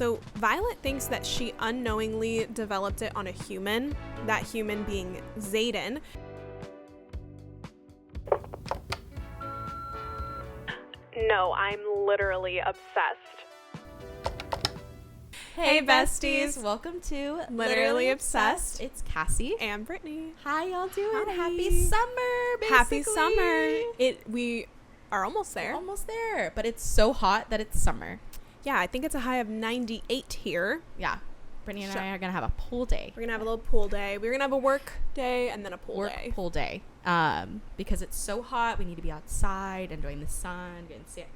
So Violet thinks that she unknowingly developed it on a human, that human being Xaden. No, I'm literally obsessed. Hey besties, welcome to Literally Obsessed. It's Cassy and Brittany. How y'all doing? Hi. Happy summer, basically. Happy summer. We are almost there. Almost there, but it's so hot that it's summer. Yeah, I think it's a high of 98 here. Yeah. Brittany and I are going to have a pool day. We're going to have a little pool day. We're going to have a work day and then a pool day. Pool day. Because it's so hot, we need to be outside, enjoying the sun, getting sand.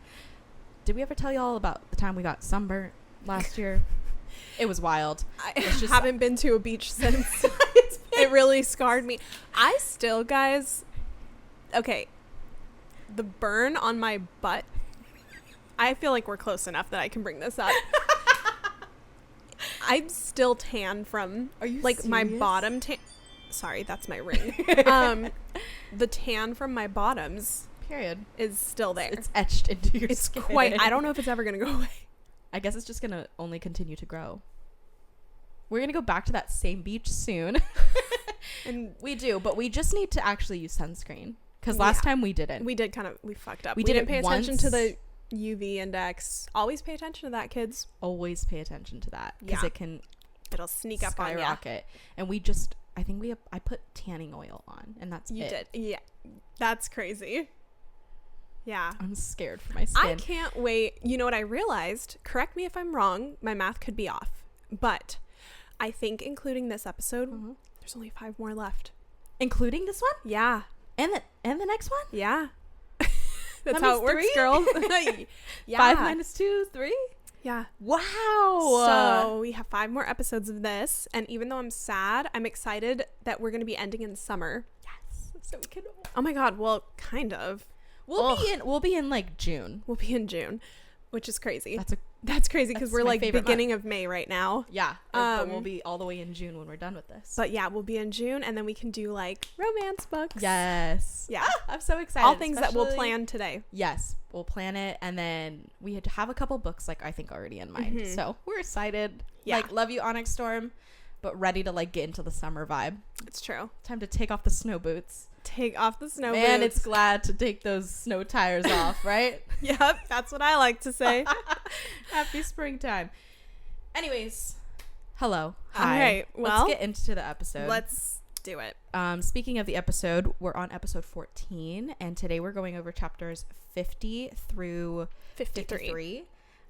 Did we ever tell y'all about the time we got sunburnt last year? It was wild. I haven't been to a beach since. It really scarred me. I still, guys, okay, the burn on my butt, I feel like we're close enough that I can bring this up. I'm still tan from, Are you like, serious? my bottom tan. Sorry, that's my ring. The tan from my bottoms Period. is still there. It's etched into your It's skin. quite, I don't know if it's ever going to go away. I guess it's just going to only continue to grow. We're going to go back to that same beach soon. And we do, but we just need to actually use sunscreen. Because last time we didn't. we fucked up. We didn't did pay it attention to once. the UV index. Always pay attention to that, kids. Always pay attention to that. Because Yeah. it can It'll sneak up on you. skyrocket. And I think I put tanning oil on. And that's You it. did. Yeah. That's crazy. Yeah. I'm scared for my skin. I can't wait. You know what I realized? Correct me if I'm wrong. My math could be off. But I think including this episode, there's only 5 more left. Including this one? Yeah. And the next one? Yeah. That's That how means it works, 3? girl. Yeah. 5 minus 2, 3? Yeah. Wow. So we have 5 more episodes of this. And even though I'm sad, I'm excited that we're going to be ending in summer. Yes. So we can. Oh my God. Well, kind of. We'll be in like June. We'll be in June, which is crazy. That's crazy because that's we're my like favorite beginning of May right now. Yeah. But we'll be all the way in June when we're done with this. But yeah, we'll be in June and then we can do like romance books. Yes. Yeah. I'm so excited. All things that we'll especially- plan today. Yes. We'll plan it. And then we had to have a couple books like I think already in mind. So we're excited. Yeah. Like love you Onyx Storm, but ready to like get into the summer vibe. It's true. Time to take off the snow boots. Take off the snow Man, boots. it's glad to take those snow tires off, right? Yep, that's what I like to say. Happy springtime. Anyways, hello. Hi. All right, well, let's get into the episode. Let's do it. Speaking of the episode, we're on episode 14, and today we're going over chapters 50 through 53.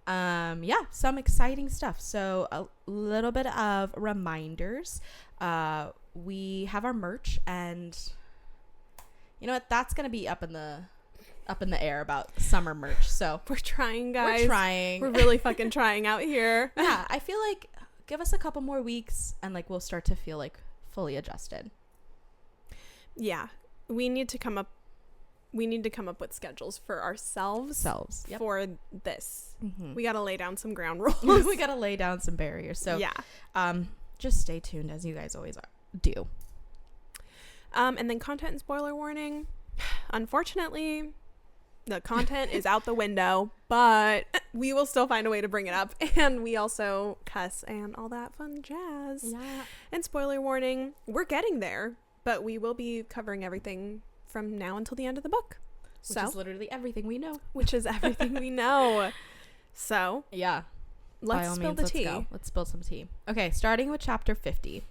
Yeah, some exciting stuff. So a little bit of reminders. We have our merch, and you know what? That's gonna be up in the air about summer merch. So We're trying, guys. we're trying. We're really fucking trying out here. Yeah, I feel like give us a couple more weeks, and like we'll start to feel like fully adjusted. Yeah, we need to come up with schedules for ourselves Yep. for this. Mm-hmm. We got to lay down some ground rules. We gotta lay down some barriers. So yeah. Just stay tuned as you guys always do. And then content and spoiler warning. Unfortunately, the content is out the window, but we will still find a way to bring it up. And we also cuss and all that fun jazz. Yeah. And spoiler warning, we're getting there, but we will be covering everything from now until the end of the book. Which is literally everything we know. Which is everything we know. So, Yeah. let's spill the tea. Let's spill some tea. Okay, starting with chapter 50.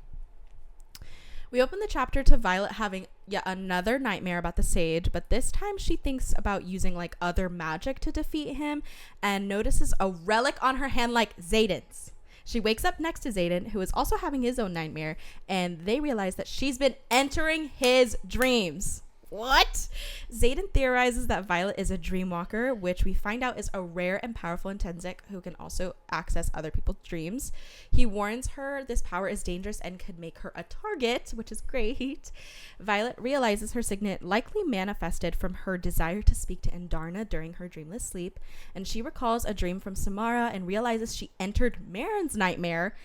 We open the chapter to Violet having yet another nightmare about the sage, but this time she thinks about using like other magic to defeat him and notices a relic on her hand like Xaden's. She wakes up next to Xaden, who is also having his own nightmare, and they realize that she's been entering his dreams. What? Xaden theorizes that Violet is a dreamwalker, which we find out is a rare and powerful intensic who can also access other people's dreams. He warns her this power is dangerous and could make her a target, which is great. Violet realizes her signet likely manifested from her desire to speak to Andarna during her dreamless sleep, and she recalls a dream from Samara and realizes she entered Marin's nightmare.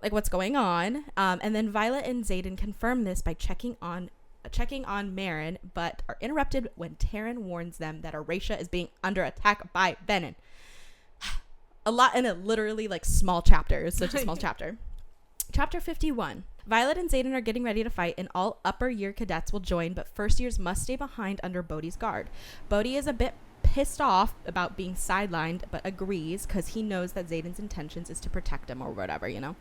Like, what's going on? And then Violet and Xaden confirm this by checking on Marin, but are interrupted when Taryn warns them that Aracia is being under attack by venin. A lot in a literally like small chapter. It's such a small chapter. Chapter 51. Violet and Xaden are getting ready to fight, and all upper year cadets will join, but first years must stay behind under Bodhi's guard. Bodhi is a bit pissed off about being sidelined, but agrees because he knows that Xaden's intentions is to protect him or whatever, you know.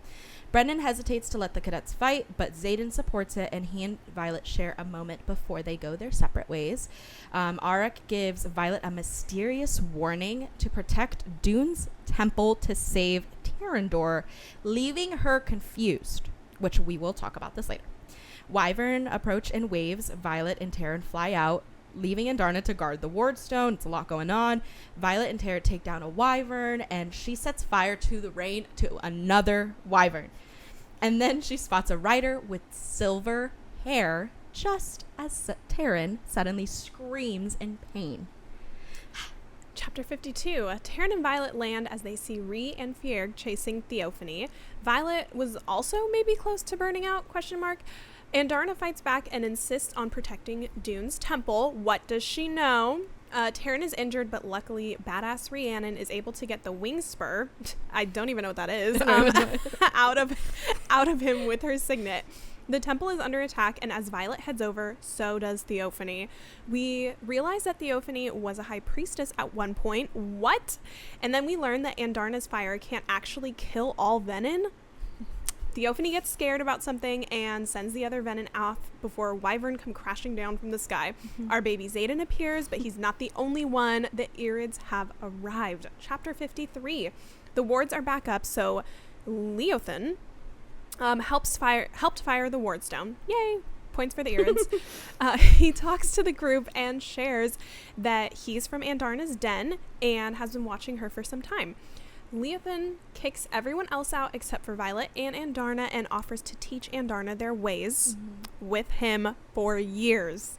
Brennan hesitates to let the cadets fight, but Xaden supports it, and he and Violet share a moment before they go their separate ways. Arik gives Violet a mysterious warning to protect Dune's temple to save Tyrandor, leaving her confused, which we will talk about this later. Wyvern approach in waves. Violet and Terran fly out, leaving Andarna to guard the wardstone. It's a lot going on. Violet and Terran take down a wyvern, and she sets fire to the rain to another wyvern. And then she spots a rider with silver hair, just as Terran suddenly screams in pain. Chapter 52. Terran and Violet land as they see Rhys and Fierg chasing Theophany. Violet was also maybe close to burning out, ? Andarna fights back and insists on protecting Dune's temple. What does she know? Terran is injured, but luckily badass Rhiannon is able to get the wing spur. I don't even know what that is. Out of him with her signet. The temple is under attack, and as Violet heads over, so does Theophany. We realize that Theophany was a high priestess at one point. What? And then we learn that Andarna's fire can't actually kill all venin. Theophany gets scared about something and sends the other venin off before wyvern come crashing down from the sky. Our baby Xaden appears, but he's not the only one. The Irids have arrived. Chapter 53. The wards are back up, so Leothan helped fire the wardstone. Yay! Points for the Irids. He talks to the group and shares that he's from Andarna's den and has been watching her for some time. Leothan kicks everyone else out except for Violet and Andarna and offers to teach Andarna their ways with him for years.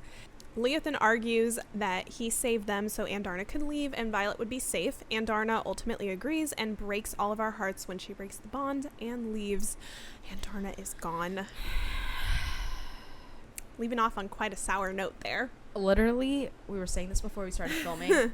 Leothan argues that he saved them so Andarna could leave and Violet would be safe. Andarna ultimately agrees and breaks all of our hearts when she breaks the bond and leaves. Andarna is gone. Leaving off on quite a sour note there. Literally, we were saying this before we started filming.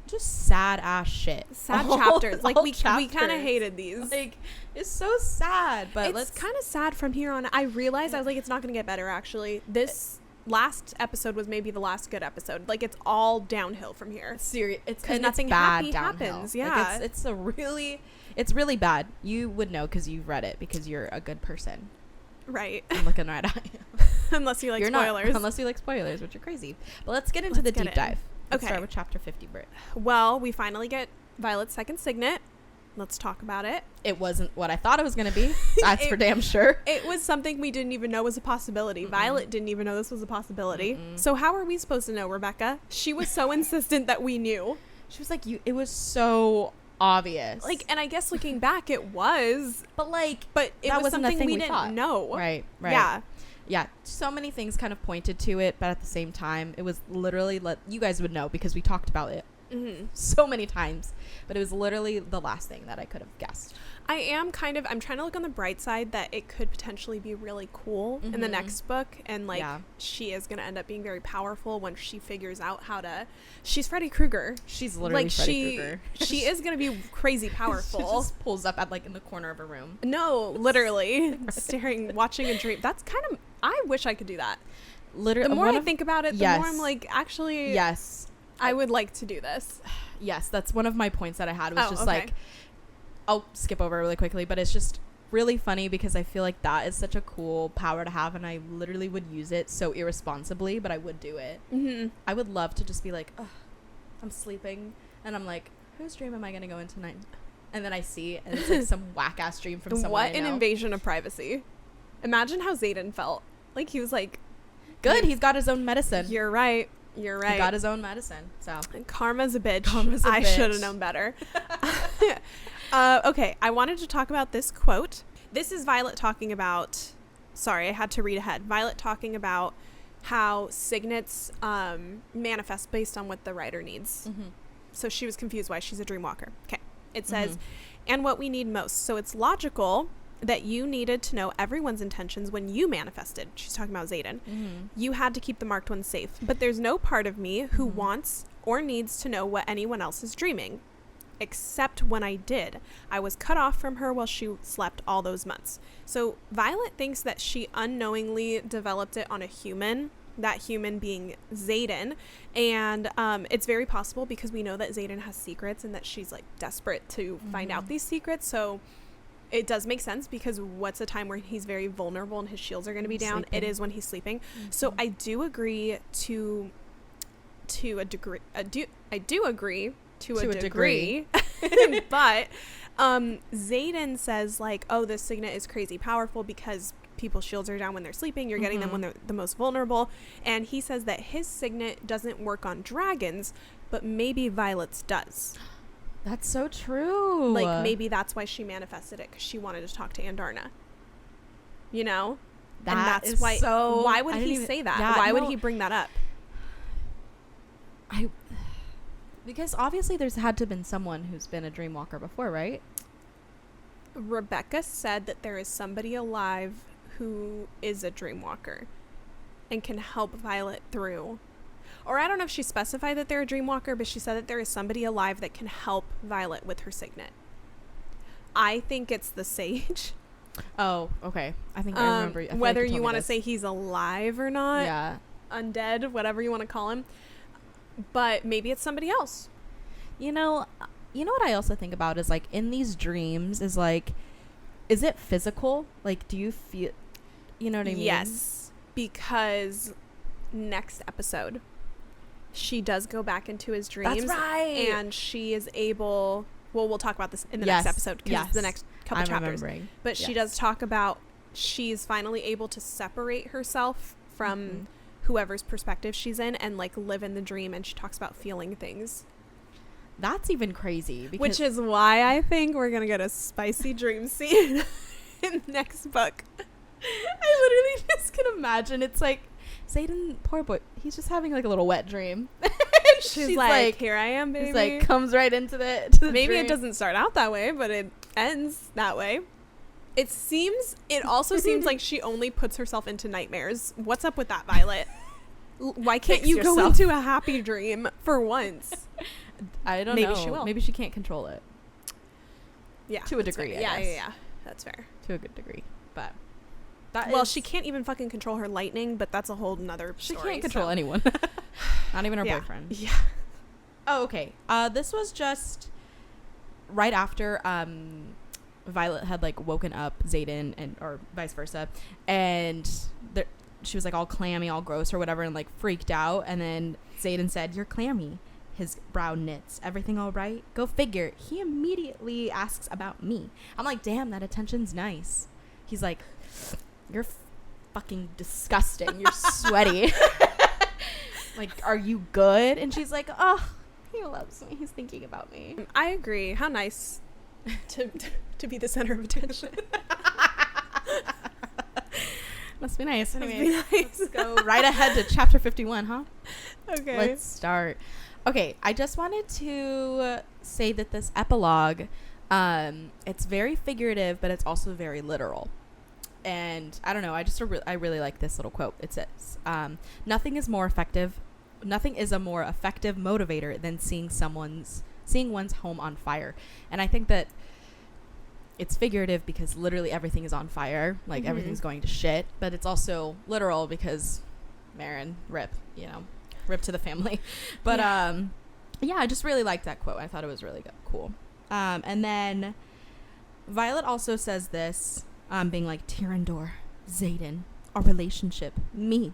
Just sad ass shit. Sad chapters. Like we kind of hated these. Like it's so sad, but it's kind of sad from here on. I realized I was like, it's not going to get better. Actually, this last episode was maybe the last good episode. Like it's all downhill from here. Serious. It's because nothing happy happens. Yeah, like it's really bad. You would know because you've read it because you're a good person. Right. I'm looking right at you. Unless you like spoilers. Unless you like spoilers, which are crazy. But let's get into the deep dive. Let's start with chapter 50, Britt. Well, we finally get Violet's second signet. Let's talk about it. It wasn't what I thought it was going to be. That's for damn sure. It was something we didn't even know was a possibility. Violet didn't even know this was a possibility. So how are we supposed to know, Rebecca? She was so insistent that we knew. She was like, it was so obvious. Like, and I guess looking back, it was. But it was something we didn't know. Right. Yeah, so many things kind of pointed to it, but at the same time, it was literally, you guys would know because we talked about it so many times, but it was literally the last thing that I could have guessed. I'm trying to look on the bright side that it could potentially be really cool in the next book, and she is going to end up being very powerful when she figures out how to. She's Freddy Krueger. She's literally Freddy Krueger. She is going to be crazy powerful. She just pulls up at in the corner of a room. No, literally watching a dream. That's kind of. I wish I could do that. Literally, the more I think about it, the more I'm like, actually, yes, I would like to do this. Yes, that's one of my points that I had was I'll skip over really quickly, but it's just really funny because I feel like that is such a cool power to have, and I literally would use it so irresponsibly, but I would do it. I would love to just be like, ugh, I'm sleeping, and I'm like, whose dream am I going to go in tonight? And then I see, and it's like some whack-ass dream from someone What an invasion of privacy. Imagine how Xaden felt. Like, he was like... Good, he's got his own medicine. You're right. He got his own medicine, so... Karma's a bitch. I should have known better. Okay, I wanted to talk about this quote. This is Violet talking about... Sorry, I had to read ahead. Violet talking about how signets manifest based on what the writer needs. So she was confused why she's a dreamwalker. Okay, it says, and what we need most. So it's logical that you needed to know everyone's intentions when you manifested. She's talking about Xaden. You had to keep the marked ones safe. But there's no part of me who wants or needs to know what anyone else is dreaming. except when I did. I was cut off from her while she slept all those months. So Violet thinks that she unknowingly developed it on a human, that human being Xaden. And it's very possible because we know that Xaden has secrets and that she's like desperate to find out these secrets. So it does make sense, because what's a time where he's very vulnerable and his shields are going to be down? It is when he's sleeping. So I do agree to a degree. I do agree to a degree. But Xaden says like, oh, this signet is crazy powerful because people's shields are down when they're sleeping. You're getting them when they're the most vulnerable. And he says that his signet doesn't work on dragons, but maybe Violet's does. That's so true. Like, maybe that's why she manifested it, because she wanted to talk to Andarna. You know? And that's why. So, why would he say that? Yeah, why would he bring that up? Because obviously there's had to have been someone who's been a dreamwalker before, right? Rebecca said that there is somebody alive who is a dreamwalker and can help Violet through. Or I don't know if she specified that they're a dreamwalker, but she said that there is somebody alive that can help Violet with her signet. I think it's the sage. Oh, okay. I think I remember. Whether you want to say he's alive or not. Yeah. Undead, whatever you want to call him. But maybe it's somebody else. You know what I also think about is like in these dreams is like, is it physical? Like, do you feel, you know what I mean? Yes. Because next episode, she does go back into his dreams. That's right. And she is able, well, we'll talk about this in the next episode, because it's the next couple chapters. But she does talk about she's finally able to separate herself from whoever's perspective she's in and like live in the dream. And she talks about feeling things. That's even crazy. Which is why I think we're going to get a spicy dream scene in the next book. I literally just can imagine. It's like, Xaden, poor boy, he's just having like a little wet dream. she's like, here I am, baby. He's like, comes right into the maybe dream. It doesn't start out that way, but it ends that way. It also seems like she only puts herself into nightmares. What's up with that, Violet? Why can't you go into a happy dream for once? I don't know. Maybe she will. Maybe she can't control it. Yeah. To a degree, I guess. Yeah. That's fair. To a good degree. But she can't even fucking control her lightning, but that's a whole nother story. She can't control anyone. Not even her boyfriend. Yeah. Oh, okay. This was just right after Violet had like woken up Xaden, and or vice versa, and she was like all clammy, all gross or whatever, and like freaked out. And then Xaden said, "You're clammy." His brow knits. "Everything all right?" Go figure. He immediately asks about me. I'm like, damn, that attention's nice. He's like, "You're fucking disgusting. You're sweaty." Like, "Are you good?" And she's like, "Oh, he loves me. He's thinking about me." I agree. How nice to be the center of attention. Must be nice. Anyway, let's go right ahead to chapter 51, huh? Okay. Let's start. Okay, I just wanted to say that this epilogue, it's very figurative, but it's also very literal. And I don't know, I really like this little quote. It says, nothing is a more effective motivator than seeing one's home on fire. And I think that it's figurative because literally everything is on fire, like everything's going to shit, but it's also literal because Marin, rip to the family. But yeah, I just really liked that quote. I thought it was really cool. And then Violet also says this, being like, "Tyrandor, Xaden, our relationship, me.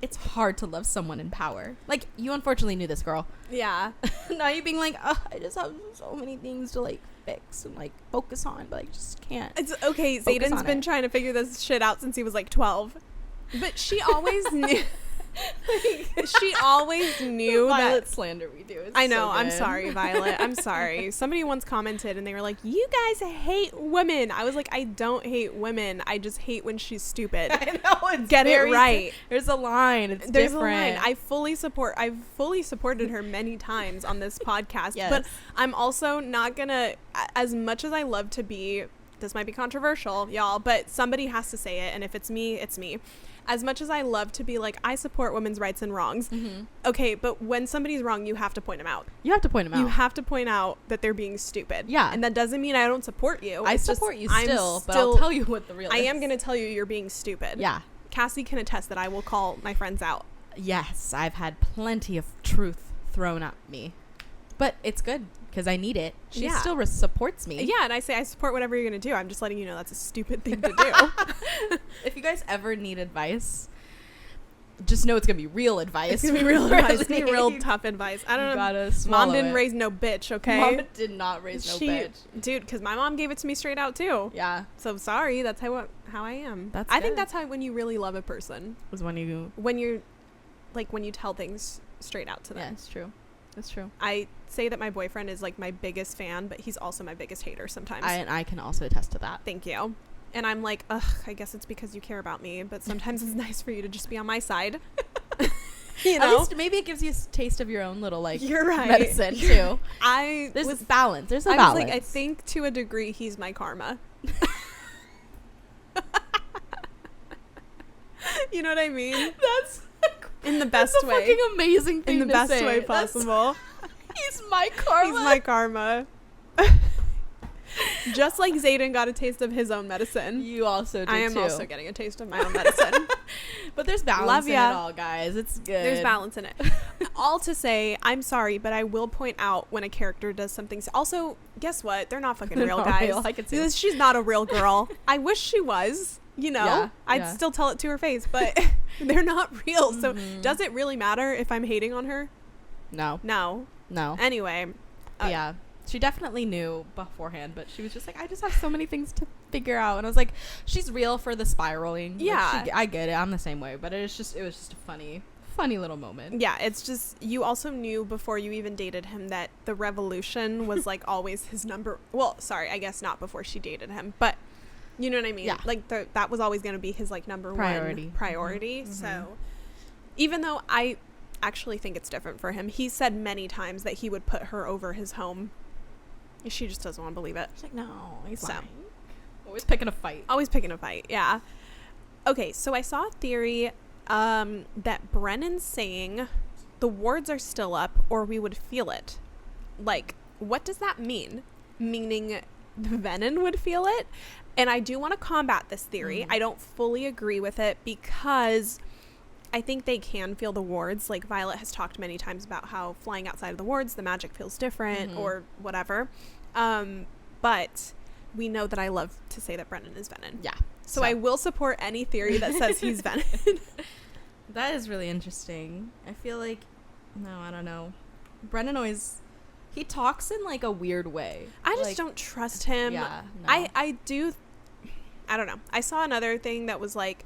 It's hard to love someone in power." Like, you unfortunately knew this, girl. Yeah. Now you being like, "Oh, I just have so many things to like fix and like focus on, but I just can't." It's okay. Xaden's been trying to figure this shit out since he was like 12, but she always knew. She always knew the Violet that slander we do. I know. I'm sorry, Violet. I'm sorry. Somebody once commented and they were like, "You guys hate women." I was like, I don't hate women. I just hate when she's stupid. I know. It's Get it right. There's a line. There's different. A line. I've fully supported her many times on this podcast. Yes. But I'm also not gonna, as much as I love to be this might be controversial, y'all, but somebody has to say it, and if it's me, it's me. As much as I love to be like, I support women's rights and wrongs, okay, but when somebody's wrong, you have to point them out. You have to point them out. You have to point out that they're being stupid. Yeah. And that doesn't mean I don't support you. I support you still, but I'll tell you what the real I is. am going to tell you you're being stupid. Yeah. Cassie can attest that I will call my friends out. Yes, I've had plenty of truth thrown at me. But it's good because I need it. She still supports me. Yeah, and I say I support whatever you're going to do. I'm just letting you know that's a stupid thing to do. If you guys ever need advice, just know it's going to be real advice. It's going to be real advice. It's going to be real tough advice. I don't know. Mom didn't raise no bitch, okay? Mom did not raise no bitch. Dude, because my mom gave it to me straight out too. Yeah. So sorry, that's how I am. I think that's how when you really love a person. Was when you're like when you tell things straight out to them. Yeah, it's true. That's true. I say that my boyfriend is like my biggest fan, but he's also my biggest hater sometimes. I can also attest to that. Thank you. And I'm like, ugh, I guess it's because you care about me, but sometimes it's nice for you to just be on my side. You know? At least maybe it gives you a taste of your own little like You're right. medicine too. There's balance. There's a balance. Was like, I think to a degree he's my karma. You know what I mean? That's in the best way. Fucking amazing thing in the best way possible. He's my karma. He's my karma. Just like Zayden got a taste of his own medicine. You also do I am too. also getting a taste of my own medicine. But there's balance in it all, guys. It's good. There's balance in it. All to say, I'm sorry, but I will point out when a character does something. Also, guess what? They're not fucking real, guys. Real. I can see that. She's not a real girl. I wish she was. You know, Yeah, I'd still tell it to her face, but they're not real. So does it really matter if I'm hating on her? No. Anyway. Yeah. She definitely knew beforehand, but she was just like, I just have so many things to figure out. And I was like, she's real for the spiraling. Yeah. Like, I get it. I'm the same way. But it was just a funny little moment. Yeah, it's just, you also knew before you even dated him that the revolution was like always his number. Well, sorry, I guess not before she dated him, but you know what I mean? Yeah. Like that was always going to be his like number one priority. Mm-hmm. So even though I actually think it's different for him, he said many times that he would put her over his home. She just doesn't want to believe it. She's like, no, he's lying. Always picking a fight. Yeah. Okay, so I saw a theory that Brennan's saying the wards are still up or we would feel it. Like, what does that mean? Meaning the venin would feel it? And I do want to combat this theory. I don't fully agree with it because I think they can feel the wards. Like Violet has talked many times about how flying outside of the wards, the magic feels different or whatever. But we know that I love to say that Brennan is venin. Yeah. So I will support any theory that says he's venin. That is really interesting. I feel like, no, I don't know. Brennan always, he talks in like a weird way. I just don't trust him. Yeah. No. I don't know. I saw another thing that was like,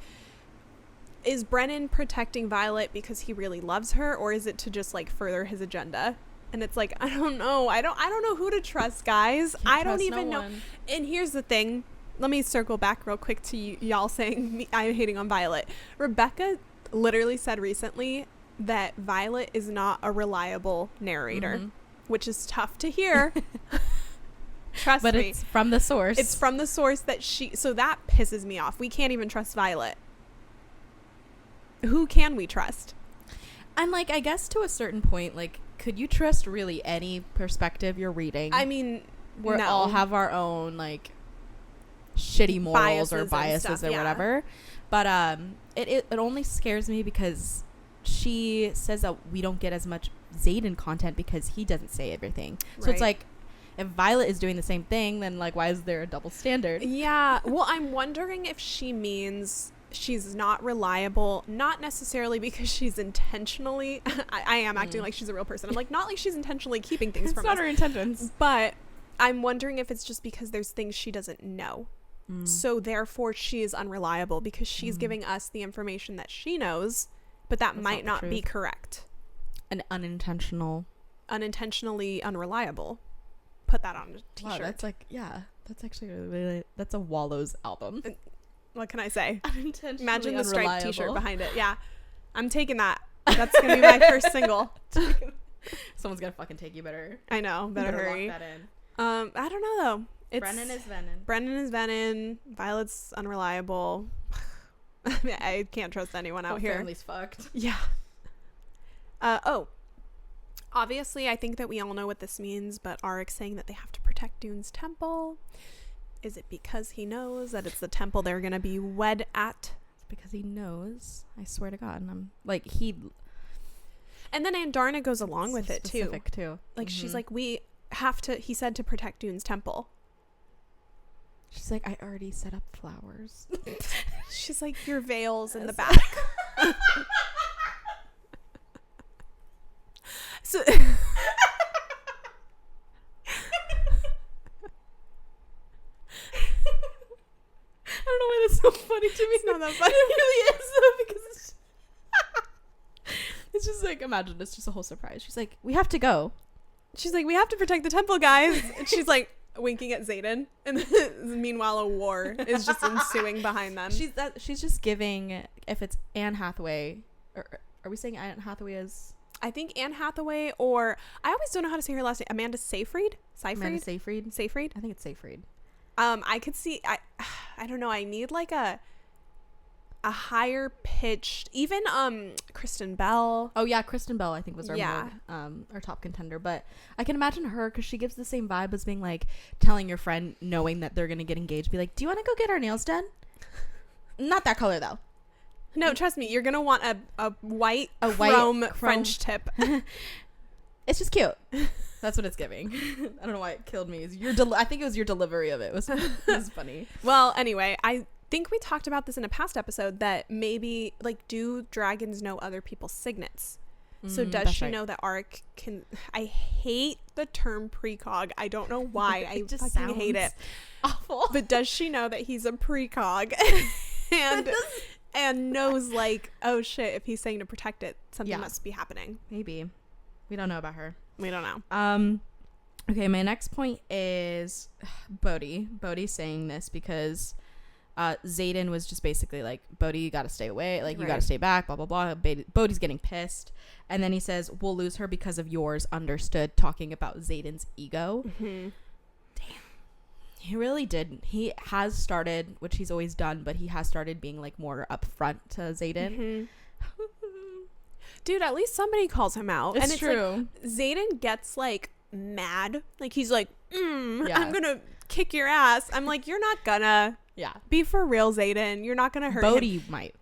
is Brennan protecting Violet because he really loves her, or is it to just like further his agenda? And it's like, I don't know. I don't know who to trust, guys. I don't even know. And here's the thing. Let me circle back real quick to y'all saying I'm hating on Violet. Rebecca literally said recently that Violet is not a reliable narrator, which is tough to hear. Trust me. But it's from the source. It's from the source that so that pisses me off. We can't even trust Violet. Who can we trust? And like, I guess to a certain point, like, could you trust really any perspective you're reading? I mean, we all have our own like shitty morals or biases or whatever. But it only scares me because she says that we don't get as much Zayden content because he doesn't say everything. So it's like, if Violet is doing the same thing, then like, why is there a double standard? Yeah. Well, I'm wondering if she means she's not reliable, not necessarily because she's intentionally I am acting like she's a real person. I'm like, not like she's intentionally keeping things from us. It's not her intentions. But I'm wondering if it's just because there's things she doesn't know. So therefore she is unreliable because she's giving us the information that she knows, but that might not be correct. An unintentionally unreliable. Put that on a t-shirt. Wow, that's like, yeah, that's actually really, that's a Wallows album. What can I say? Imagine the striped t-shirt behind it. Yeah. I'm taking that. That's going to be my first single. Someone's going to fucking take you. I know. Better hurry. Lock that in. I don't know though. Brennan is venin. Brennan is venin. Violet's unreliable. I mean, I can't trust anyone out here. Family's fucked. Yeah. Obviously, I think that we all know what this means, but Auric's saying that they have to protect Dune's temple. Is it because he knows that it's the temple they're going to be wed at? It's because he knows. I swear to God. And I'm like, he... And then Andarna goes along with it, too. too. Like, she's like, we have to... He said to protect Dune's temple. She's like, I already set up flowers. She's like, your veil's in the back. So... I don't know why that's so funny to me. It's not that funny. It really is, though, because it's just like, imagine it's just a whole surprise. She's like, we have to go. She's like, we have to protect the temple, guys. And she's like winking at Xaden. And meanwhile, a war is just ensuing behind them. She's just giving, if it's Anne Hathaway, or are we saying Anne Hathaway is... I think Anne Hathaway, or I always don't know how to say her last name. Amanda Seyfried? Amanda Seyfried? Seyfried? I think it's Seyfried. I could see, I don't know. I need like a higher pitched, even Kristen Bell. Oh yeah, Kristen Bell I think was our top contender, but I can imagine her because she gives the same vibe as being like telling your friend, knowing that they're gonna get engaged, be like, do you want to go get our nails done? Not that color though. No, trust me, you're gonna want a white chrome French tip. It's just cute. That's what it's giving. I don't know why it killed me. I think it was your delivery of it. It was funny. Well, anyway, I think we talked about this in a past episode that maybe, like, do dragons know other people's signets? So does she know that Auric can... I hate the term precog. I don't know why. I just fucking hate it. Awful. But does she know that he's a precog? and knows, like, oh shit, if he's saying to protect it, something must be happening. Maybe. We don't know about her. We don't know. Okay, my next point is Bodhi. Bodhi's saying this because Xaden was just basically like, Bodhi, you gotta stay away. Like, you gotta stay back, blah, blah, blah. Bodhi's getting pissed. And then he says, we'll lose her because of yours, understood, talking about Xaden's ego. Mm-hmm. Damn. He really did. He has started, which he's always done, but he has started being, like, more upfront to Xaden. Mm-hmm. Dude, at least somebody calls him out. It's true. Like, Xaden gets, like, mad. Like, he's like, I'm gonna kick your ass. I'm like, you're not gonna. Yeah. Be for real, Xaden. You're not gonna hurt him. Bodhi might.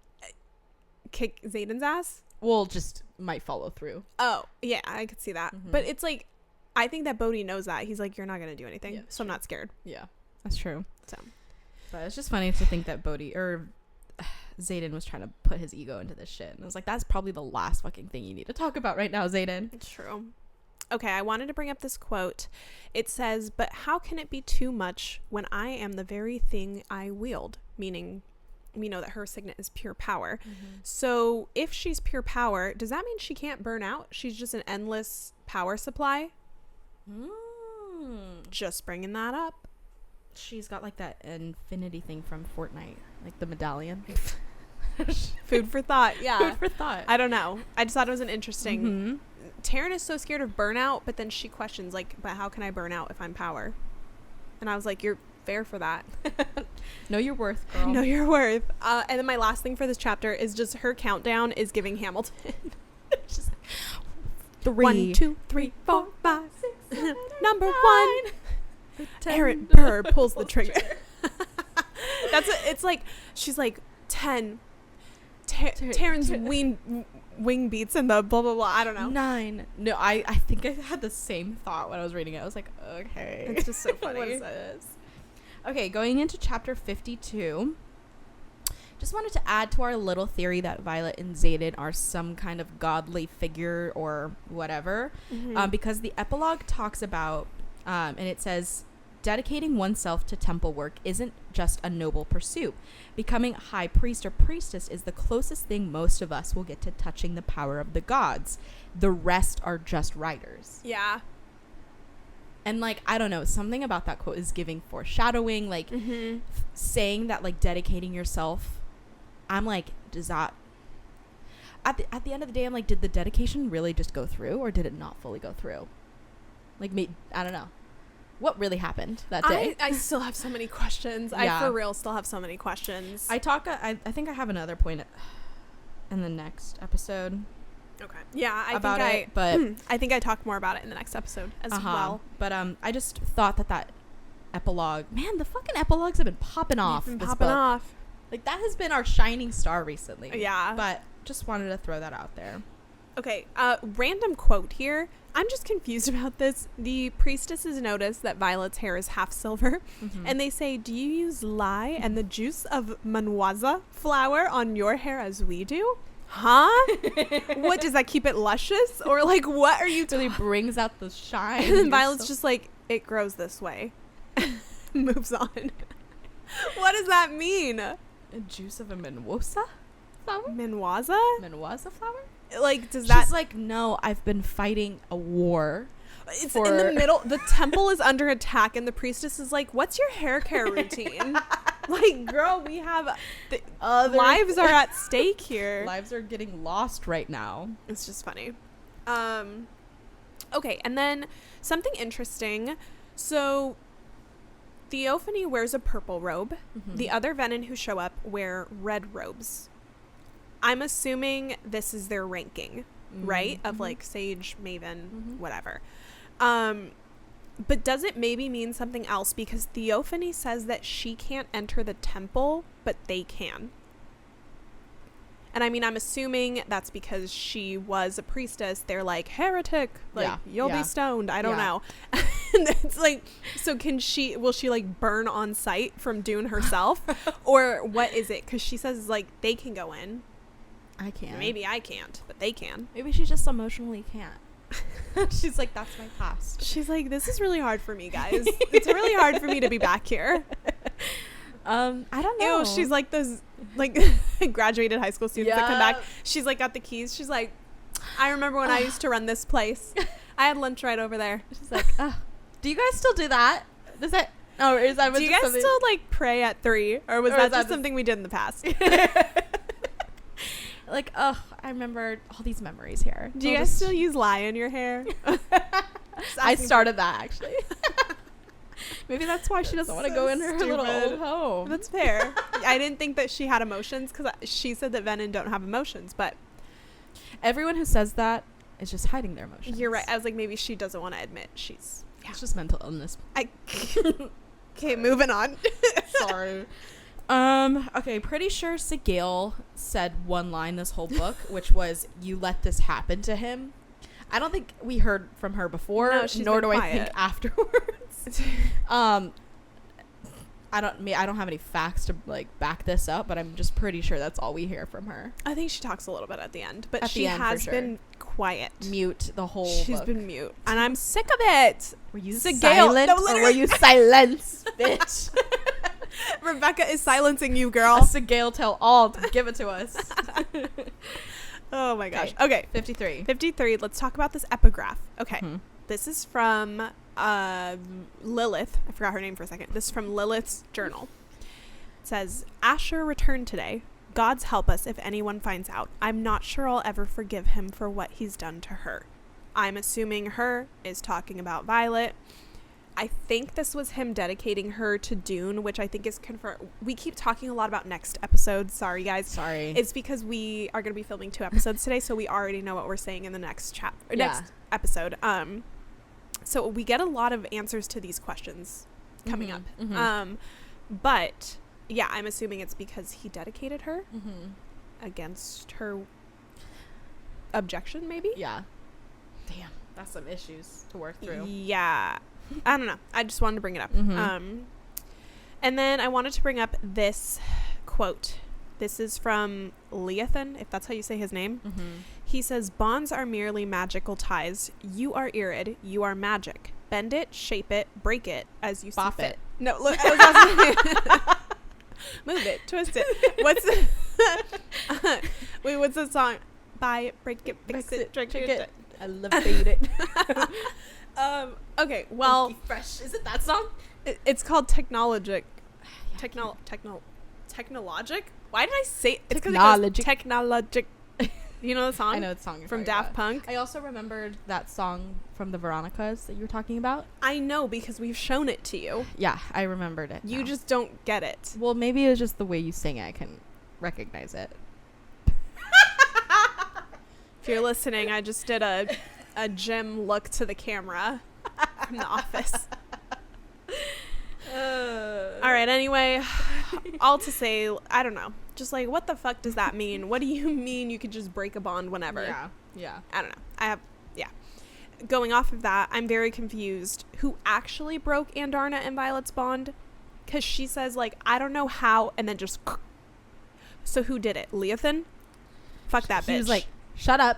Kick Xaden's ass? Well, just might follow through. Oh, yeah, I could see that. Mm-hmm. But it's like, I think that Bodhi knows that. He's like, you're not gonna do anything. So I'm not scared. Yeah, that's true. So. But it's just funny to think that Bodhi, or... Xaden was trying to put his ego into this shit. And I was like, that's probably the last fucking thing you need to talk about right now, Xaden. It's true. Okay, I wanted to bring up this quote. It says, but how can it be too much when I am the very thing I wield? Meaning, we know that her signet is pure power. Mm-hmm. So if she's pure power, does that mean she can't burn out? She's just an endless power supply? Just bringing that up. She's got like that infinity thing from Fortnite, like the medallion. Food for thought. Yeah. Food for thought. I don't know. I just thought it was an interesting. Taryn is so scared of burnout, but then she questions, like, but how can I burn out if I'm power? And I was like, you're fair for that. Know your worth, girl. Know your worth. And then my last thing for this chapter is just her countdown is giving Hamilton. Just 3, 1, 2, 3, 4, 5, 6, 7, number 1. Aaron Burr pulls the trigger. It's like, she's like 10. Taryn's wing beats and the blah blah blah. I don't know. 9. No, I think I had the same thought when I was reading it. I was like, okay, it's just so funny. What is this? Okay, going into chapter 52. Just wanted to add to our little theory that Violet and Xaden are some kind of godly figure or whatever, because the epilogue talks about, and it says, dedicating oneself to temple work isn't just a noble pursuit. Becoming high priest or priestess is the closest thing most of us will get to touching the power of the gods. The rest are just riders. Yeah. And, like, I don't know, something about that quote is giving foreshadowing, like, saying that, like, dedicating yourself. I'm like, does that... At the end of the day, I'm like, did the dedication really just go through, or did it not fully go through? Like, I don't know. what really happened that day. I still have so many questions. Yeah. I for real still have so many questions. I think I have another point in the next episode. Okay. Yeah, I think I talk more about it in the next episode as well. But I just thought that epilogue, man, the fucking epilogues have been popping off. Like, that has been our shining star recently. Yeah. But just wanted to throw that out there. Okay, random quote here. I'm just confused about this. The priestesses notice that Violet's hair is half silver, and they say, do you use lye and the juice of manwaza flower on your hair as we do? Huh? What, does that keep it luscious? Or, like, what are you really brings out the shine. And then Violet's just like, it grows this way. Moves on. What does that mean? A juice of a manwaza flower? Manwaza? Manwaza flower? Like, does that... She's like, no, I've been fighting a war. It's in the middle. The temple is under attack, and the priestess is like, what's your hair care routine? Like, girl, we have... lives are at stake here. Lives are getting lost right now. It's just funny. Okay, and then something interesting. So, Theophany wears a purple robe. The other venin who show up wear red robes. I'm assuming this is their ranking, right? Of like sage, maven, whatever. But does it maybe mean something else? Because Theophany says that she can't enter the temple, but they can. And I mean, I'm assuming that's because she was a priestess. They're like, heretic, like, you'll be stoned. I don't know. And it's like, so will she like burn on sight from Dune herself? Or what is it? Because she says like they can go in. I can't. Maybe I can't, but they can. Maybe she just emotionally can't. She's like, that's my past. She's like, this is really hard for me, guys. It's really hard for me to be back here. I don't know. Ew, she's like those like graduated high school students that come back. She's like got the keys. She's like, I remember when I used to run this place. I had lunch right over there. She's like, do you guys still do that? Does that? Oh, is that? Do you guys still like pray at 3, or was that just something we did in the past? Like, I remember all these memories here. Do you guys still use lye in your hair? I started that, actually. Maybe that's why she doesn't want to go in her little old home. That's fair. I didn't think that she had emotions, because she said that venin don't have emotions, but everyone who says that is just hiding their emotions. You're right. I was like, maybe she doesn't want to admit she's... Yeah. It's just mental illness. Okay, moving on. Sorry. Okay, pretty sure Sigale said one line this whole book, which was, you let this happen to him. I don't think we heard from her before, nor do I think afterwards. I don't have any facts to like back this up, but I'm just pretty sure that's all we hear from her. I think she talks a little bit at the end, but she has been quiet. Mute the whole She's book. been mute. And I'm sick of it. Were you Sigale, silent or were you silenced, bitch? Rebecca is silencing you, girl. Sigale tell all to give it to us. Oh my gosh. Okay. 53. Let's talk about this epigraph. Okay. This is from Lilith. I forgot her name for a second. This is from Lilith's journal. It says, Asher returned today. Gods help us if anyone finds out. I'm not sure I'll ever forgive him for what he's done to her. I'm assuming her is talking about Violet. I think this was him dedicating her to Dune, which I think is confirmed. We keep talking a lot about next episodes. Sorry, guys. Sorry. It's because we are going to be filming 2 episodes today, so we already know what we're saying in the next next episode. So we get a lot of answers to these questions coming up. But yeah, I'm assuming it's because he dedicated her against her objection, maybe? Yeah. Damn, that's some issues to work through. Yeah. I don't know. I just wanted to bring it up. And then I wanted to bring up this quote. This is from Leothan, if that's how you say his name. He says, bonds are merely magical ties. You are Irid. You are magic. Bend it, shape it, break it as you see fit. It. No, look. I was move it, twist it. Wait, what's the song? Buy it, break it, fix it, drink it. Elevate it. Okay, well, fresh. Is it that song? It's called Technologic. Technologic? Why did I say it's Technologic? Technologic. You know the song? I know the song you're from talking Daft about. Punk. I also remembered that song from the Veronicas that you were talking about. I know because we've shown it to you. Yeah, I remembered it. You now. just don't get it. Well, maybe it's just the way you sing it. I can recognize it. If you're listening, I just did a Jim look to the camera from The Office. All right, anyway, all to say, I don't know. Just like, what the fuck does that mean? What do you mean you could just break a bond whenever? Yeah. I don't know. Going off of that, I'm very confused. Who actually broke Andarna and Violet's bond? Because she says, like, I don't know how, and then just... So who did it? Leothan? Fuck that bitch. He was like, shut up.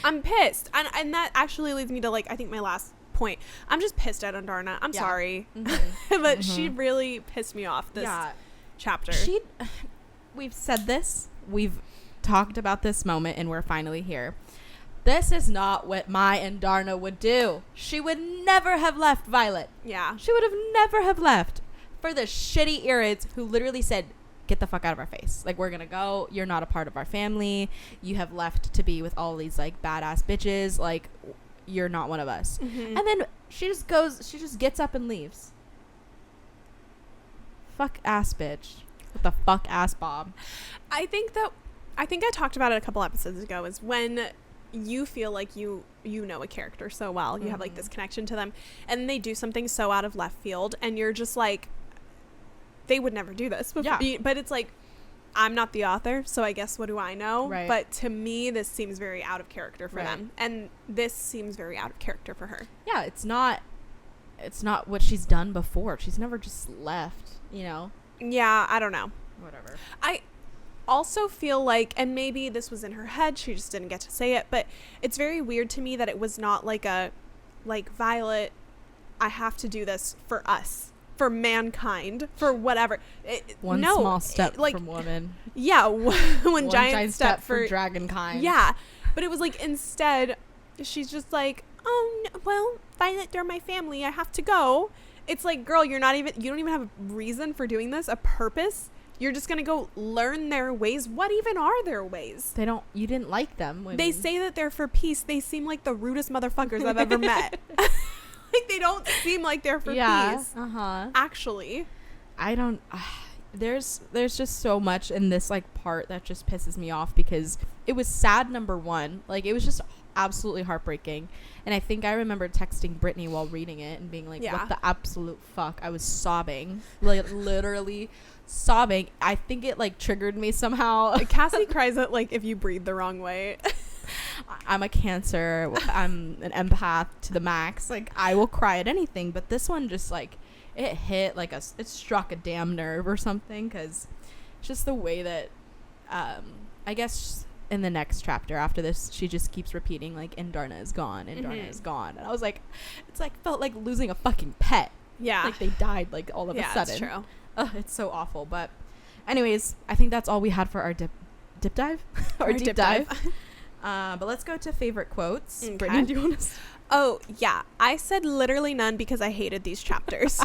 I'm pissed. And that actually leads me to, like, I think my last point. I'm just pissed at Andarna. I'm sorry. Mm-hmm. But she really pissed me off this chapter. We've said this. We've talked about this moment, and we're finally here. This is not what my Andarna would do. She would never have left Violet. Yeah. She would have never have left for the shitty Irids who literally said, get the fuck out of our face. Like, we're gonna go. You're not a part of our family. You have left to be with all these, like, badass bitches. Like, you're not one of us. Mm-hmm. And then she just gets up and leaves. Fuck ass bitch. What the fuck ass Bob. I think I talked about it a couple episodes ago, is when you feel like you know a character so well, you have like this connection to them, and they do something so out of left field, and you're just like, they would never do this. But it's like, I'm not the author, so I guess what do I know? Right. But to me, this seems very out of character for them, and this seems very out of character for her. Yeah, it's not what she's done before. She's never just left, you know? Yeah, I don't know. Whatever. I also feel like, and maybe this was in her head, she just didn't get to say it, but it's very weird to me that it was not like Violet, I have to do this for us, for mankind, for whatever. One small step from woman. Yeah, one giant step for dragonkind. Yeah, but it was like, instead, she's just like, oh, no, well, Violet, they're my family, I have to go. It's like, girl, you don't even have a reason for doing this, a purpose. You're just going to go learn their ways. What even are their ways? You didn't like them. Women. They say that they're for peace. They seem like the rudest motherfuckers I've ever met. Like, they don't seem like they're for peace. Actually. I don't, there's just so much in this, like, part that just pisses me off, because it was sad, number one. Like, it was just absolutely heartbreaking. And I think I remember texting Brittany while reading it and being like, what the absolute fuck? I was sobbing. Like, literally sobbing. I think it, like, triggered me somehow. Cassy cries at, like, if you breathe the wrong way. I'm a Cancer. I'm an empath to the max. Like, I will cry at anything. But this one just, like, it hit like it struck a damn nerve or something, because it's just the way that I guess in the next chapter after this, she just keeps repeating, like, Andarna is gone, Andarna is gone. And I was like, it's like, felt like losing a fucking pet. Yeah. Like, they died, like, all of a sudden. Yeah, true. It's so awful. But anyways, I think that's all we had for our dip dive. Our deep dive. But let's go to favorite quotes. Okay. Brittany, do you want to? Oh, yeah. I said literally none because I hated these chapters.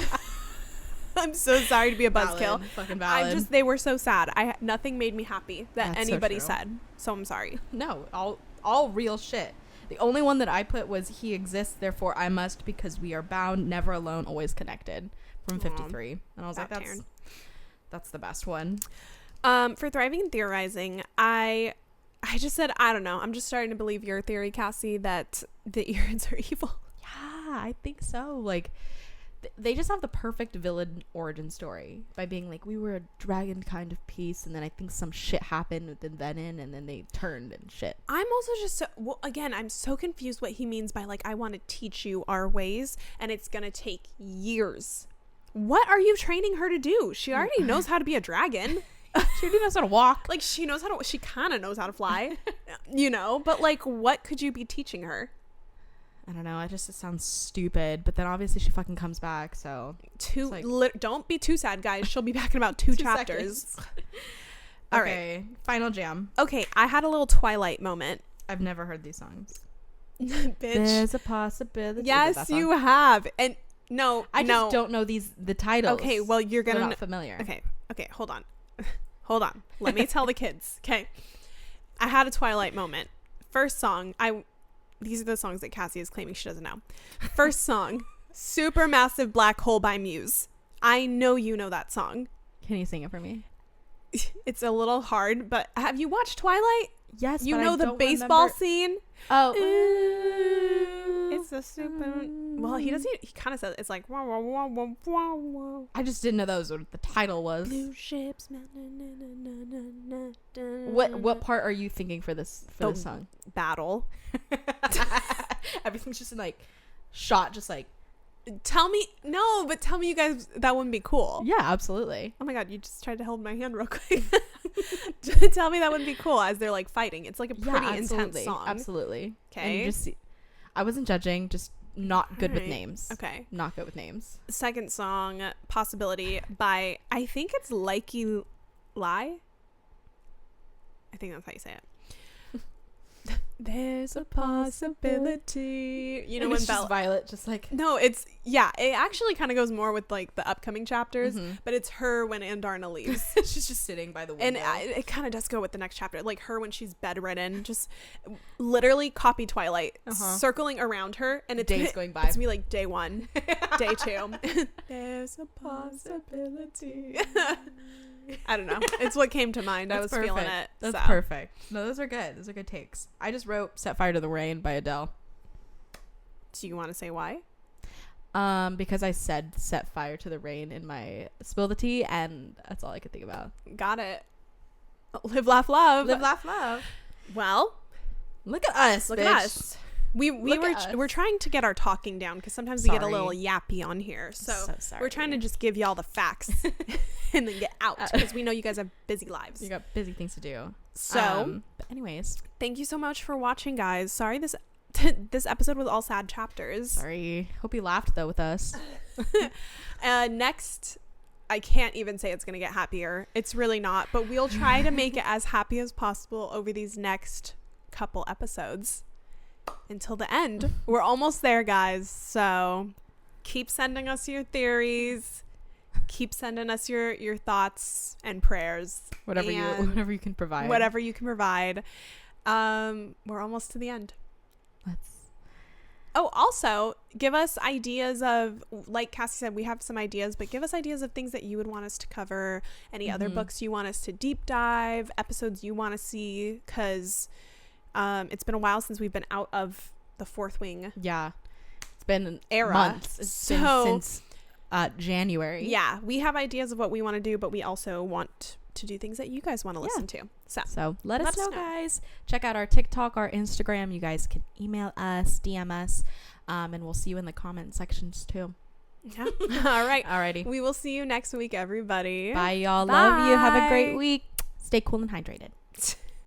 I'm so sorry to be a buzzkill. Fucking valid. They were so sad. Nothing made me happy that That's anybody so true. said. So I'm sorry. No, all real shit. The only one that I put was, he exists, therefore I must, because we are bound, never alone, always connected, from 53. And I was like, that's the best one. For thriving and theorizing, I just said, I don't know. I'm just starting to believe your theory, Cassy, that the Irids are evil. Yeah, I think so. Like, they just have the perfect villain origin story by being like, we were a dragon kind of peace, and then I think some shit happened with the venin, and then they turned and shit. I'm also just again, I'm so confused what he means by, like, I want to teach you our ways, and it's gonna take years. What are you training her to do? She already knows how to be a dragon. She already knows how to walk. Like, she kind of knows how to fly, you know, but, like, what could you be teaching her? I don't know. It sounds stupid, but then obviously she fucking comes back. So don't be too sad, guys. She'll be back in about two chapters. All right, final jam. Okay, I had a little Twilight moment. I've never heard these songs. Bitch, there's a possibility. Yes, you have. And no, I just don't know the titles. Okay, well, you're gonna not familiar. Okay, hold on. Let me tell the kids. Okay. I had a Twilight moment. First song, these are the songs that Cassie is claiming she doesn't know. First song, Supermassive Black Hole by Muse. I know you know that song. Can you sing it for me? It's a little hard, but have you watched Twilight? Yes, You but know I the don't baseball remember. scene? Oh. It's a super... Well, he kind of says, it's like... Wah, wah, wah, wah, wah, wah. I just didn't know that was what the title was. Blue ships. What part are you thinking for this song? Battle. Everything's just like shot, just like. Tell me you guys that wouldn't be cool. Yeah, absolutely. Oh my god, you just tried to hold my hand real quick. Tell me that wouldn't be cool as they're like fighting. It's like a pretty intense song. Absolutely. Okay. I wasn't judging, just not good with Alright. names. Okay. Not good with names. Second song, Possibility by, I think it's Likey Lie. I think that's how you say it. There's a possibility. You know, when it's just Violet just like. No, it actually kind of goes more with like the upcoming chapters, Mhm. but it's her when Andarna leaves. She's just sitting by the window. And it kind of does go with the next chapter, like her when she's bedridden, just literally copy Twilight, circling around her, and it's Days going by. It's me like day 1, day 2. There's a possibility. I don't know. It's what came to mind. I was feeling it. That's so. perfect. No, those are good. Those are good takes. I just wrote "Set Fire to the Rain" by Adele. Do you want to say why? Because I said "Set Fire to the Rain" in my spill the tea, and that's all I could think about. Got it. Live, laugh, love. Live, laugh, love. Well, look at us. look bitch. at us. We're trying to get our talking down because sometimes we get a little yappy on here. So sorry. we're trying to just give y'all the facts and then get out because we know you guys have busy lives. You got busy things to do. So, but anyways, thank you so much for watching, guys. Sorry this episode was all sad chapters. sorry. Hope you laughed though with us. Next, I can't even say it's gonna get happier. It's really not, but we'll try to make it as happy as possible over these next couple episodes. Until the end. We're almost there, guys. So keep sending us your theories. Keep sending us your thoughts and prayers. Whatever you can provide. Whatever you can provide. We're almost to the end. Also give us ideas of, like Cassie said, we have some ideas, but give us ideas of things that you would want us to cover, any other books you want us to deep dive, episodes you want to see, because it's been a while since we've been out of the Fourth Wing. Yeah, it's been era. Months. It's been since January. Yeah, we have ideas of what we want to do, but we also want to do things that you guys want to listen to. So let us know, guys. Check out our TikTok, our Instagram. You guys can email us, DM us, and we'll see you in the comment sections too. Yeah. All right. Alrighty. We will see you next week, everybody. Bye, y'all. Bye. Love you. Have a great week. Stay cool and hydrated.